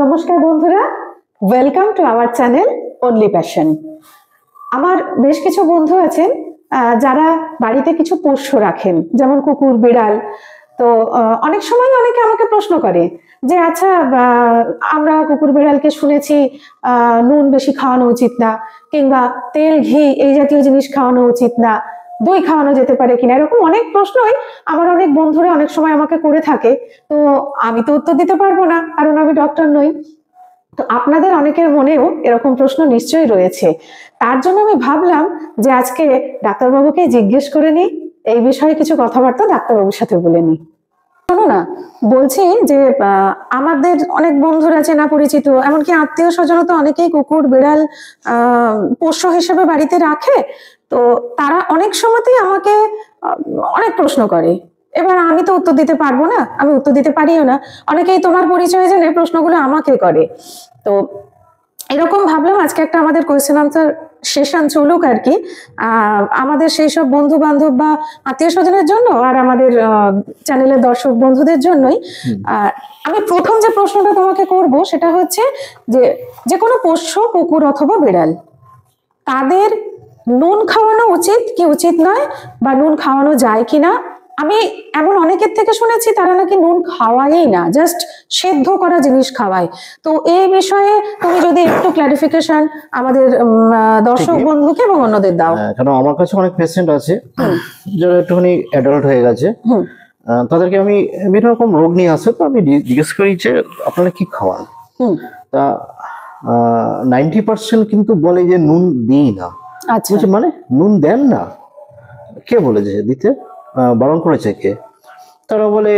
নমস্কার বন্ধুরা, welcome to our channel only passion. আমার বেশ কিছু বন্ধু আছেন যারা বাড়িতে কিছু পোষ্য রাখেন, যেমন কুকুর, বিড়াল। তো অনেক সময় অনেকে আমাকে প্রশ্ন করে যে আচ্ছা, আমরা কুকুর বিড়ালকে শুনেছি নুন বেশি খাওয়ানো উচিত না, কিংবা তেল ঘি এই জাতীয় জিনিস খাওয়ানো উচিত না, দই খাওয়ানো যেতে পারে কিনা, এরকম অনেক প্রশ্নই আমার অনেক বন্ধুরা অনেক সময় আমাকে করে থাকে। তো আমি তো উত্তর দিতে পারবো না, কারণ আমি ডক্টর নই। তো আপনাদের অনেকের মনেও এরকম প্রশ্ন নিশ্চয়ই রয়েছে। তার জন্য আমি ভাবলাম যে আজকে ডাক্তারবাবুকে জিজ্ঞেস করে নিই, এই বিষয়ে কিছু কথাবার্তা ডাক্তারবাবুর সাথে বলে নিই। শোনো না, বলছি যে আমাদের অনেক বন্ধুরা চেনা পরিচিত, এমনকি আত্মীয় স্বজন তো অনেকেই কুকুর বিড়াল পোষ্য হিসেবে বাড়িতে রাখে। তো তারা অনেক সময়তেই আমাকে অনেক প্রশ্ন করে। এবার আমি তো উত্তর দিতে পারবো না, আমি উত্তর দিতে পারিও না। অনেকেই তোমার পরিচয় জেনে প্রশ্নগুলো আমাকে করে। তো এরকম ভাবলাম আজকে একটা আমাদের কোয়েশ্চেন আনসার সেশন চলুক আর কি, আমাদের সেই সব বন্ধু বান্ধব বা আত্মীয় স্বজনের জন্য, আর আমাদের চ্যানেলের দর্শক বন্ধুদের জন্যই। আমি প্রথম যে প্রশ্নটা তোমাকে করব সেটা হচ্ছে যে কোনো পোষ্য কুকুর অথবা বিড়াল, তাদের নুন খাওয়ানো উচিত কি উচিত নয়, বা নুন খাওয়ানো যায় কিনা। আমি এমন অনেকের থেকে শুনেছি তারা নাকি নুন খাওয়াই না, জাস্ট সেদ্ধ করা জিনিস খাওয়ায়। তো এই বিষয়ে তুমি যদি একটু ক্লারিফিকেশন আমাদের দর্শক বন্ধুকে এবং অন্যদের দাও। কারণ আমার কাছে অনেক পেশেন্ট আছে যারা একটুখানি অ্যাডাল্ট হয়ে গেছে, তাদেরকে আমি বিভিন্ন রকম রোগ নিয়ে আসে, তো আমি জিজ্ঞেস করি যে আপনারা কি খাওয়ান। তা 90% কিন্তু বলে যে নুন দিই না। আচ্ছা, মানে নুন দেন না? কে বলেছে দিতে? বারণ করেছে কে? তারা বলে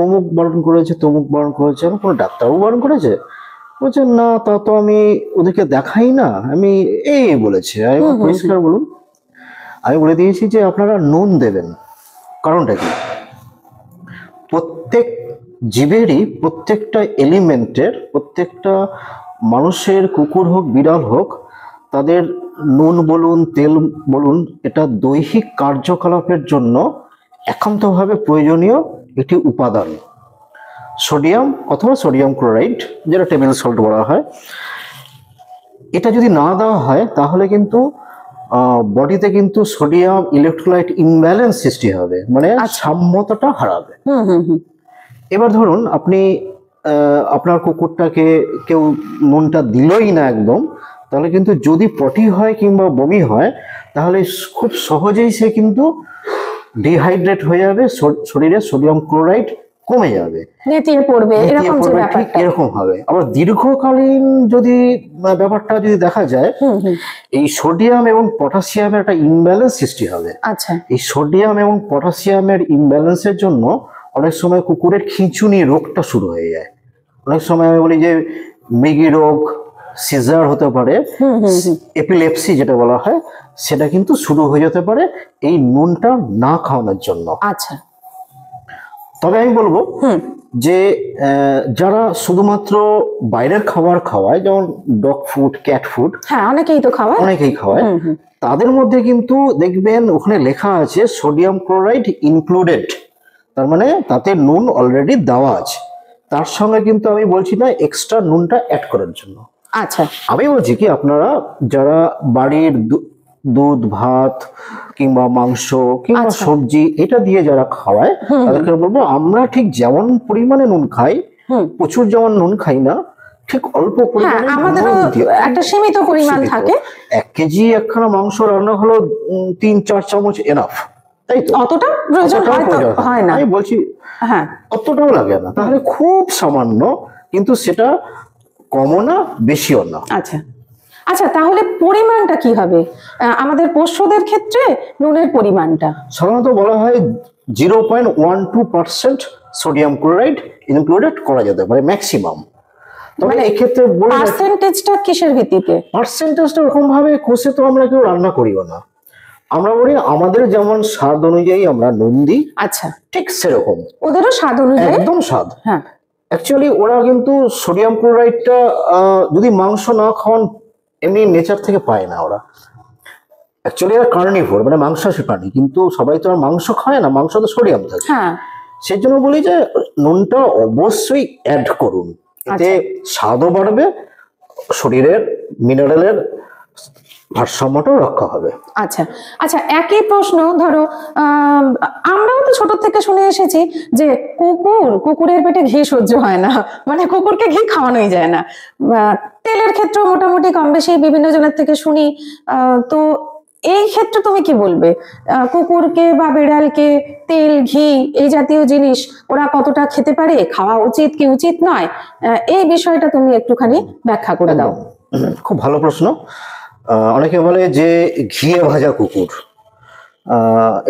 অমুক বারণ করেছে, তমুক বারণ করেছে, কোনো ডাক্তারও বারণ করেছে। বলছেন না, তা তো আমি ওদেরকে দেখাই না, আমি এই বলেছে। আমি পরিষ্কার বলুন, আমি বলে দিয়েছি যে আপনারা নুন দেবেন। কারণটা কি? প্রত্যেক জীবেরই, প্রত্যেকটা এলিমেন্টের, প্রত্যেকটা মানুষের, কুকুর হোক বিড়াল হোক, তাদের নুন বলুন তেল বলুন, এটা দৈহিক কার্যকলাপের জন্য একান্তভাবে প্রয়োজনীয় একটি উপাদান। সোডিয়াম অথবা সোডিয়াম ক্লোরাইড, যেটা টেবিল সল্ট বলা হয়, এটা যদি না দেওয়া হয় তাহলে কিন্তু বডিতে কিন্তু সোডিয়াম ইলেকট্রোলাইট ইমব্যালেন্স সৃষ্টি হবে, মানে সাম্যতাটা হারাবে। এবার ধরুন আপনি আপনার কুকুরটাকে কেউ নুনটা দিলই না একদম, তাহলে কিন্তু যদি পটি হয় কিংবা বমি হয়, তাহলে খুব সহজেই সে কিন্তু ডিহাইড্রেট হয়ে যাবে, শরীরে সোডিয়াম ক্লোরাইড কমে যাবে, নেতিয়ে পড়বে, এরকম হবে। আবার দীর্ঘকালীন যদি ব্যাপারটা যদি দেখা যায়, এই সোডিয়াম এবং পটাশিয়ামের একটা ইমব্যালেন্স সৃষ্টি হবে। আচ্ছা, এই সোডিয়াম এবং পটাশিয়ামের ইমব্যালেন্সের জন্য অনেক সময় কুকুরের খিঁচুনি রোগটা শুরু হয়ে যায়। অনেক সময় আমি বলি যে মৃগী রোগ, সিজার হতে পারে, এপিলেপসি যেটা বলা হয়, সেটা কিন্তু শুরু হয়ে যেতে পারে এই নুনটা না খাওয়ানোর জন্য। আচ্ছা, তবে আমি বলবো যে যারা শুধুমাত্র বাইরের খাবার খাওয়ায়, যেমন ডগ ফুড, ক্যাট ফুড, অনেকেই খাওয়ায়, তাদের মধ্যে কিন্তু দেখবেন ওখানে লেখা আছে সোডিয়াম ক্লোরাইড ইনক্লুডেড, তার মানে তাতে নুন অলরেডি দেওয়া আছে। তার সঙ্গে কিন্তু আমি বলছি না এক্সট্রা নুনটা অ্যাড করার জন্য। আচ্ছা, আমি বলছি কি আপনারা যারা বাড়ির দুধ, ভাত কিংবা মাংস কিংবা সবজি এটা দিয়ে যারা খাওয়ায়, তাদেরকে বলবো আমরা ঠিক যেমন পরিমাণে নুন খাই, প্রচুর যেমন নুন খাই না, ঠিক অল্প পরিমাণে একটা সীমিত পরিমাণ থাকে। 1 কেজি একখানা মাংস রান্না হলো 3-4 চামচ এনাফ, তাই তো? অতটা প্রয়োজন হয় না, আমি বলছি অতটাও লাগে না, তাহলে খুব সামান্য, কিন্তু সেটা কমও না বেশিও না। আচ্ছা আচ্ছা, তাহলে পরিমাণটা কি হবে আমাদের পোষ্যদের ক্ষেত্রে? নুনের পরিমাণটা সাধারণত বলা হয় 0.12% সোডিয়াম ক্লোরাইড ইনক্লুডেড করা যেতে পারে ম্যাক্সিমাম। তবে এই ক্ষেত্রে পার্সেন্টেজটা কিসের ভিত্তিতে? পার্সেন্টেজটা এরকম ভাবে কষে তো আমরা কেউ রান্না করিও না, আমরা বলি আমাদের যেমন স্বাদ অনুযায়ী আমরা নুন দিই। আচ্ছা, ঠিক সেরকম ওদেরও স্বাদ অনুযায়ী, একদম স্বাদ। হ্যাঁ, অ্যাকচুয়ালি ওরা কিন্তু সোডিয়াম ক্লোরাইডটা যদি মাংস না খাওয়ান এমনি নেচার থেকে পায় না। ওরা অ্যাকচুয়ালি কার্নিভোর, মানে মাংসাশী প্রাণী, কিন্তু সবাই তো আর মাংস খায় না, মাংস তো সোডিয়াম থাকে। সেই জন্য বলি যে নুনটা অবশ্যই অ্যাড করুন। এতে স্বাদও বাড়বে, শরীরের মিনারেলের ভারসাম্যটাও রক্ষা হবে। আচ্ছা আচ্ছা, একই প্রশ্ন ধরো, আমরাও তো ছোট থেকে শুনে এসেছি যে কুকুরের পেটে ঘি সহ্য হয় না, মানে কুকুরকে ঘি খাওয়ানোই যায় না। তেলের ক্ষেত্রেও মোটামুটি কম বেশি বিভিন্ন জনের থেকে শুনি। তো এই ক্ষেত্রে তুমি কি বলবে, কুকুরকে বা বিড়ালকে তেল ঘি এই জাতীয় জিনিস ওরা কতটা খেতে পারে, খাওয়া উচিত কি উচিত নয়, এই বিষয়টা তুমি একটুখানি ব্যাখ্যা করে দাও। খুব ভালো প্রশ্ন। অনেকে বলে যে ঘিয়ে ভাজা কুকুর,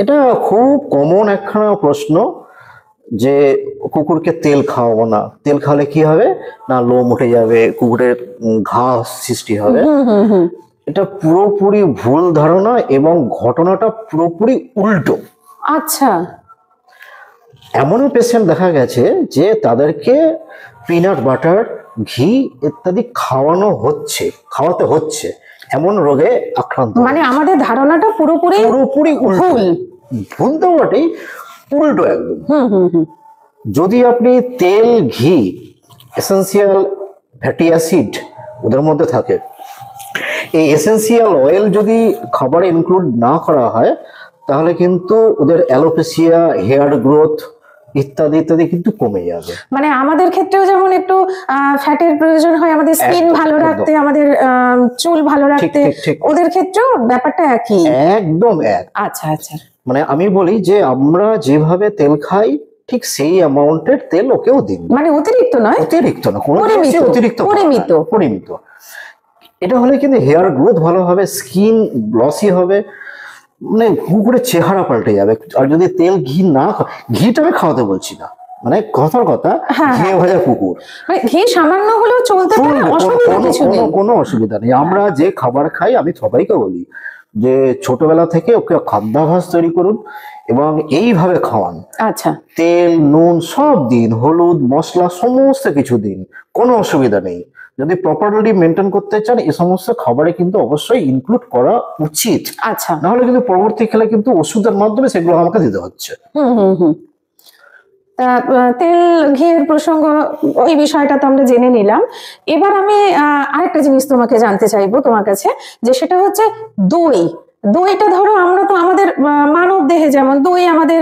এটা খুব কমন একখানা প্রশ্ন যে কুকুরকে তেল খাওয়াবো না, তেল খাওয়ালে কি হবে না লোম উঠে যাবে, কুকুরের ঘাস সৃষ্টি হবে। এটা পুরোপুরি ভুল ধারণা এবং ঘটনাটা পুরোপুরি উল্টো। আচ্ছা, এমনও পেশেন্ট দেখা গেছে যে তাদেরকে পিনাট বাটার, ঘি ইত্যাদি খাওয়াতে হচ্ছে এমন রোগে আক্রান্ত। মানে আমাদের ধারণাটা পুরোপুরি ভুল। ভুল তো বটেই, উল্টো একদম। যদি আপনি তেল, ঘি, এসেন্সিয়াল ফ্যাটি অ্যাসিড ওদের মধ্যে থাকে, এই এসেন্সিয়াল অয়েল যদি খাবারে ইনক্লুড না করা হয় তাহলে কিন্তু ওদের অ্যালোপেসিয়া, হেয়ার গ্রোথ ইত্যাদি ইত্যাদি কিন্তু কমে যাবে। মানে আমাদের ক্ষেত্রেও যেমন একটু ফ্যাটের প্রয়োজন হয় আমাদের স্কিন ভালো রাখতে, আমাদের চুল ভালো রাখতে, ওদের ক্ষেত্রেও ব্যাপারটা একই, একদম এক। আচ্ছা আচ্ছা, মানে আমি বলি যে আমরা যেভাবে তেল খাই ঠিক সেই অ্যামাউন্টের তেল ওকেও দিন, মানে অতিরিক্ত নয়, অতিরিক্ত না, কোনো অতিরিক্ত, পরিমিত। এটা হলে কিন্তু হেয়ার গ্রোথ ভালো হবে, স্কিন গ্লসি হবে, মানে কুকুরের চেহারা পাল্টে যাবে। আর যদি তেল ঘি না, ঘিটা আমি খাওয়াতে বলছি না, মানে কথার কথা ঘিয়ে ভাজা কুকুর, মানে ঘি সামান্য হলেও চলতে পারে, অসুবিধা কিছু নেই, কোনো অসুবিধা নেই। আমরা যে খাবার খাই, আমি সবাইকে বলি যে ছোটবেলা থেকে ওকে খাদ্যাভ্যাস তৈরি করুন এবং এইভাবে খাওয়ান। আচ্ছা, তেল, নুন সব দিন, হলুদ, মশলা সমস্ত কিছু দিন, কোনো অসুবিধা নেই। যদি প্রপারলি মেনটেন করতে চান এই সমস্ত খাবারে কিন্তু অবশ্যই ইনক্লুড করা উচিত। আচ্ছা, নাহলে কিন্তু পরবর্তীকালে কিন্তু ওষুধের মাধ্যমে সেগুলো আমাকে দিতে হচ্ছে। তেল ঘিয়ের প্রসঙ্গ, ওই বিষয়টা তো আমরা জেনে নিলাম। এবার আমি আরেকটা জিনিস তোমাকে জানতে চাইবো তোমার কাছে, যে সেটা হচ্ছে দইটা ধরো আমরা তো আমাদের মানব দেহে যেমন দই আমাদের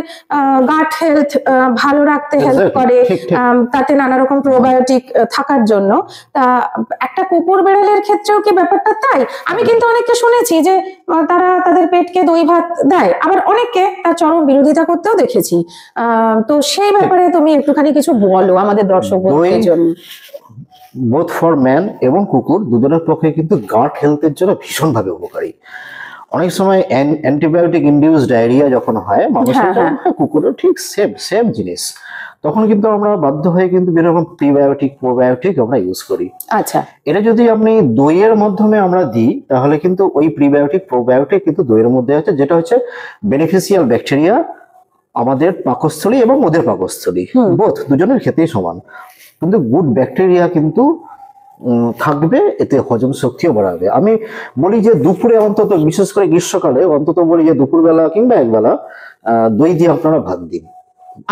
গাট হেলথ ভালো রাখতে হেল্প করে, তাতে নানা রকম প্রোবায়োটিক থাকার জন্য। তা একটা কুকুর বেড়ালের ক্ষেত্রেও কি ব্যাপারটা তাই? আমি কিন্তু অনেককে শুনেছি যে তারা তাদের পেটকে দই ভাত দেয়, আবার অনেককে তার চরম বিরোধিতা করতেও দেখেছি। তো সেই ব্যাপারে তুমি একটুখানি কিছু বলো আমাদের দর্শকদের জন্য। বোথ ফর ম্যান এবং কুকুর দুজনের পক্ষে কিন্তু গাট হেলথের জন্য ভীষণভাবে উপকারী। অনেক সময় অ্যান্টিবায়োটিক ইনডিউস ডায়রিয়া যখন হয় মানুষের, কুকুরের ঠিক সেম জিনিস, তখন কিন্তু আমরা বাধ্য হয়ে কিন্তু বিভিন্ন রকম প্রিবায়োটিক, প্রোবায়োটিক আমরা ইউজ করি। আচ্ছা, এটা যদি আপনি দইয়ের মাধ্যমে আমরা দিই তাহলে কিন্তু ওই প্রিবায়োটিক, প্রোবায়োটিক কিন্তু দইয়ের মধ্যে আছে, যেটা হচ্ছে বেনিফিশিয়াল ব্যাকটেরিয়া আমাদের পাকস্থলী এবং ওদের পাকস্থলী, বোথ দুজনের ক্ষেত্রেই সমান। কিন্তু গুড ব্যাকটেরিয়া কিন্তু থাকবে, এতে হজম শক্তিও বাড়াবে। আমি বলি যে দুপুরে অন্তত, বিশেষ করে গ্রীষ্মকালে অন্তত বলি যে দুপুরবেলা কিংবা একবেলা দই দিয়ে আপনারা ভাত দিন।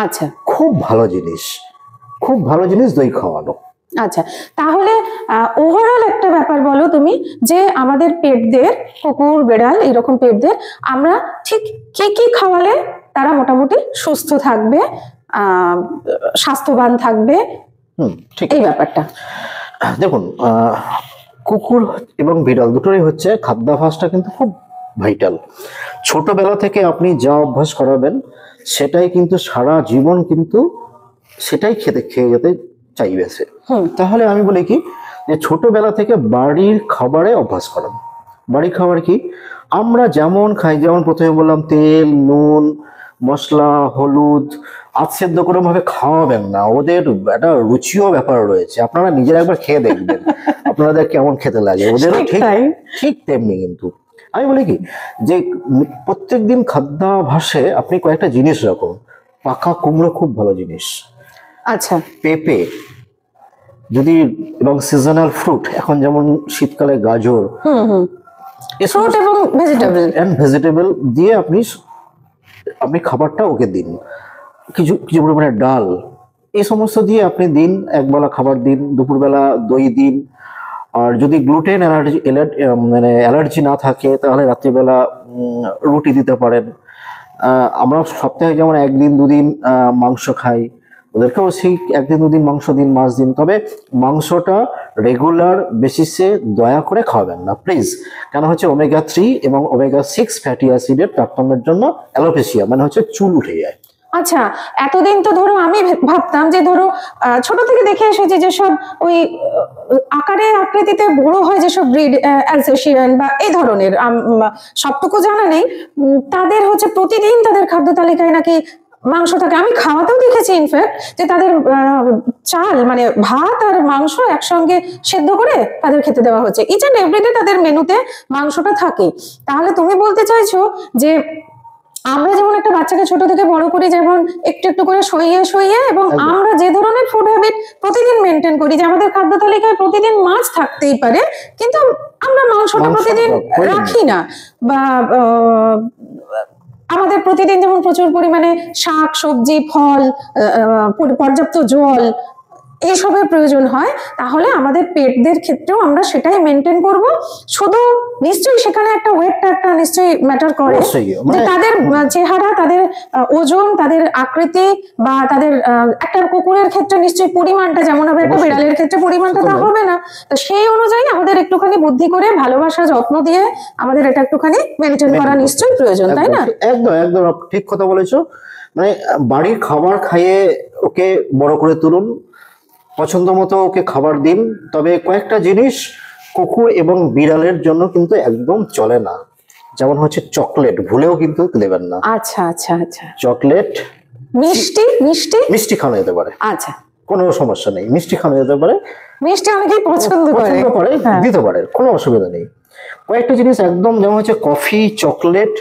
আচ্ছা, খুব ভালো জিনিস দই খাওয়ানো। আচ্ছা, তাহলে ওভারঅল একটা ব্যাপার বলো তুমি, যে আমাদের পেটদের, কুকুর বেড়াল এরকম পেটদের আমরা ঠিক কি খাওয়ালে তারা মোটামুটি সুস্থ থাকবে, স্বাস্থ্যবান থাকবে, ঠিক এই ব্যাপারটা দেখুন। কুকুর এবং বিড়াল দুটোরই হচ্ছে খাদ্যাভ্যাসটা কিন্তু খুব ভাইটাল। ছোটবেলা থেকে আপনি যা অভ্যাস করাবেন সেটাই কিন্তু সারা জীবন কিন্তু সেটাই খেয়ে যেতে চাইবে সে। তাহলে আমি বলি কি, যে ছোটবেলা থেকে বাড়ির খাবারে অভ্যাস করান। বাড়ির খাবার কি আমরা যেমন খাই, যেমন প্রথমে বললাম তেল, নুন, মশলা, হলুদ আচ্ছেদ্য করে ভাবে খাওয়াবেন না, ওদের একটা রুচিও ব্যাপার রয়েছে। আপনারা নিজেরা একবার খেয়ে দেখবেন আপনাদের কেমন খেতে লাগে, ওদেরও ঠিক তেমনি। কিন্তু আমি বলি কি, যে প্রত্যেকদিন খাদ্যাভ্যাসে আপনি কয়েকটা জিনিস রাখুন। পাকা কুমড়ো খুব ভালো জিনিস, আচ্ছা, পেঁপে যদি, এবং সিজনাল ফ্রুট, এখন যেমন শীতকালে গাজর, ফ্রুট এবং ভেজিটেবল দিয়ে আপনি খাবারটা ওকে দিন। কিছু পরিমাণে ডাল, এই সমস্ত দিয়ে আপনি দিন, একবেলা খাবার দিন, দুপুরবেলা দই দিন। আর যদি গ্লুটেন মানে অ্যালার্জি না থাকে তাহলে রাত্রিবেলা রুটি দিতে পারেন। আমরা সপ্তাহে যেমন একদিন দুদিন মাংস খাই, ওদেরকেও সেই একদিন দুদিন মাংস দিন, মাছ দিন। তবে মাংসটা রেগুলার বেসিসে দয়া করে খাওয়াবেন না প্লিজ, কেন হচ্ছে ওমেগা-3 এবং ওমেগা-6 ফ্যাটি অ্যাসিডের তারতম্যের জন্য অ্যালোপেসিয়া মানে হচ্ছে চুল উঠে যায়। আচ্ছা, এতদিন তো ধরো আমি ভাবতাম যে ধরো ছোট থেকে দেখে এসেছি যেসব ওই আকারে আকৃতিতে বড় হয় যেসব ব্রিড, অ্যালসেশিয়ান বা এই ধরনের, সবটুকু জানা নেই, তাদের হচ্ছে প্রতিদিন তাদের খাদ্য তালিকায় নাকি মাংস থাকে। আমি খাওয়াতেও দেখেছি ইনফ্যাক্ট যে তাদের চাল মানে ভাত আর মাংস একসঙ্গে সেদ্ধ করে তাদের খেতে দেওয়া হচ্ছে। ইচ এন্ড এভরিডে তাদের মেনুতে মাংসটা থাকে। তাহলে তুমি বলতে চাইছো যে আমরা যেমন একটা বাচ্চাকে ছোট থেকে বড় করি, যেমন একটু একটু করে সইয়ে সইয়ে, এবং আমরা যে ধরনের ফুড হ্যাবিট প্রতিদিন মেনটেন করি, যে আমাদের খাদ্য তালিকায় প্রতিদিন মাছ থাকতেই পারে কিন্তু আমরা মাংসটা প্রতিদিন রাখি না, বা আমাদের প্রতিদিন যেমন প্রচুর পরিমাণে শাক সবজি ফল পর্যাপ্ত জল এইসবের প্রয়োজন হয়, তাহলে আমাদের পেটদের ক্ষেত্রেও আমরা সেটাই মেনটেন করব। শুধু নিশ্চয়ই সেখানে একটা ওয়েটটা একটা নিশ্চয়ই ম্যাটার করে, যে তাদের চেহারা, তাদের ওজন, তাদের আকৃতি, বা তাদের একটা কুকুরের ক্ষেত্রে নিশ্চয়ই পরিমাণটা যেমন হবে, একটা বিড়ালের ক্ষেত্রে পরিমাণটা তা হবে না। তো সেই অনুযায়ী আমাদের একটুখানি বুদ্ধি করে ভালোবাসা যত্ন দিয়ে আমাদের এটা একটুখানি মেনটেন করা নিশ্চয়ই প্রয়োজন, তাই না? একদম একদম ঠিক কথা বলেছো। মানে বাড়ির খাবার খাইয়ে ওকে বড় করে তুলুন, পছন্দ মতো ওকে খাবার দিন। তবে কয়েকটা জিনিস কুকুর এবং বিড়ালের জন্য কিন্তু একদম চলে না, যেমন হচ্ছে চকলেট ভুলেও কিন্তু দেবেন না। আচ্ছা আচ্ছা আচ্ছা। চকলেট, মিষ্টি মিষ্টি মিষ্টি খাওয়ানো যেতে পারে, আচ্ছা কোনো সমস্যা নেই, মিষ্টি খাওয়ানো যেতে পারে। মিষ্টি অনেকেই পছন্দ করে, দিতে পারে, কোনো অসুবিধা নেই। কয়েকটা জিনিস একদম, যেমন হচ্ছে কফি, চকলেট,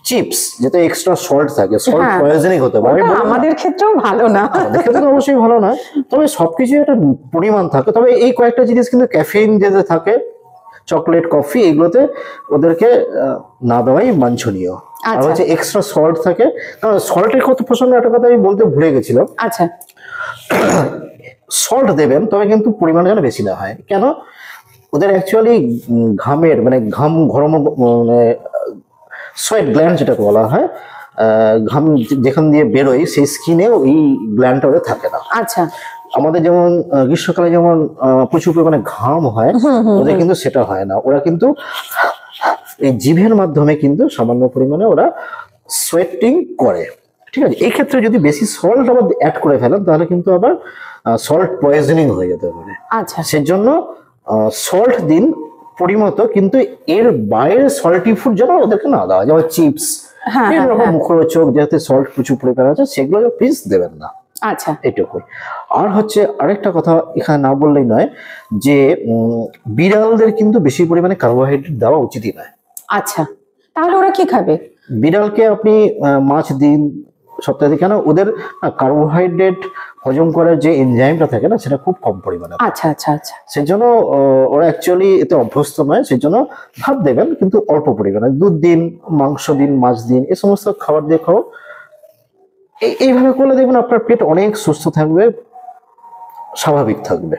চিপস, যেটা এক্সট্রা সল্ট থাকে, সল্ট পয়জনিং হতে পারে। আমাদের ক্ষেত্রেও ভালো না, আমাদের ক্ষেত্রে অবশ্যই ভালো না, তবে সবকিছু একটা পরিমাণ থাকে। তবে এই কয়েকটা জিনিস কিন্তু ক্যাফেইন যেতে থাকে, চকলেট কফি, এগুলোতে ওদেরকে না দেওয়াই বাঞ্ছনীয়। আর হচ্ছে এক্সট্রা সল্ট থাকে, কারণ সল্টের কথা প্রসঙ্গে একটা কথা আমি বলতে ভুলে গেছিলাম। আচ্ছা, সল্ট দেবেন তবে কিন্তু পরিমাণ যেন বেশি না হয়। কেন? ওদের অ্যাকচুয়ালি ঘামের মানে ঘরম মানে সোয়েট গ্ল্যান্ড যেটাকে বলা হয়, ঘাম যেখান দিয়ে বেরোয় সেই স্কিনে ওই গ্ল্যান্ডটা ওদের থাকে না। আচ্ছা, আমাদের যেমন গ্রীষ্মকালে যেমন প্রচুর পরিমাণে ঘাম হয়, ওদের কিন্তু সেটা হয় না। ওরা কিন্তু এই জিভের মাধ্যমে কিন্তু সামান্য পরিমাণে ওরা সোয়েটিং করে, ঠিক আছে। এই ক্ষেত্রে যদি বেশি সল্ট আবার অ্যাড করে ফেলেন তাহলে কিন্তু আবার সল্ট পয়জনিং হয়ে যেতে পারে। আচ্ছা, সেজন্য সল্ট দিন পরিমতো, কিন্তু এর বাইরে সল্টি ফুড যেন ওদেরকে না দেওয়া, যেমন চিপস, এরকম মুখরোচক যাতে সল্ট প্রচুর পরিমাণে আছে সেগুলো প্লিজ দেবেন না। আচ্ছা, এটুকুই। আর হচ্ছে আরেকটা কথা এখানে না বললেই নয়, যে বিড়ালদের কিন্তু বেশি পরিমাণে কার্বোহাইড্রেট দেওয়া উচিতই নয়। আচ্ছা, তাহলে ওরা কি খাবে? বিড়ালকে আপনি মাছ দিন সপ্তাহে, কেন ওদের কার্বোহাইড্রেট হজম করার যে এনজাইমটা থাকে না, সেটা খুব কম পরিমাণে। আচ্ছা আচ্ছা আচ্ছা। সেজন্য ওরা অ্যাকচুয়ালি এতে অভ্যস্ত নয়, সেজন্য ভাত দেবেন কিন্তু অল্প পরিমাণে, দুধ দিন, মাংস দিন, মাছ দিন, এই সমস্ত খাবার দিয়ে খাও। এইভাবে করলে দেখবেন আপনার পেট অনেক সুস্থ থাকবে, স্বাভাবিক থাকবে।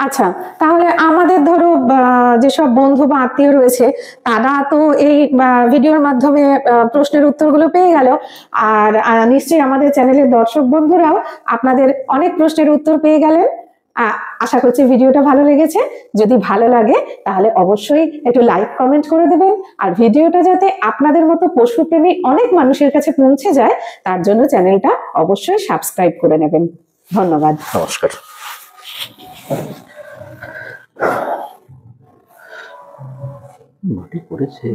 আচ্ছা, তাহলে আমাদের ধরো যেসব বন্ধু বা আত্মীয় রয়েছে তারা তো এই ভিডিওর মাধ্যমে প্রশ্নের উত্তরগুলো পেয়ে গেল, আর নিশ্চয়ই আমাদের চ্যানেলের দর্শক বন্ধুরাও আপনাদের অনেক প্রশ্নের উত্তর পেয়ে গেলেন। আশা করছি ভিডিওটা ভালো লেগেছে। যদি ভালো লাগে তাহলে অবশ্যই একটু লাইক কমেন্ট করে দেবেন, আর ভিডিওটা যাতে আপনাদের মতো পশুপ্রেমী অনেক মানুষের কাছে পৌঁছে যায় তার জন্য চ্যানেলটা অবশ্যই সাবস্ক্রাইব করে নেবেন। ধন্যবাদ, নমস্কার। মাটি পড়েছে।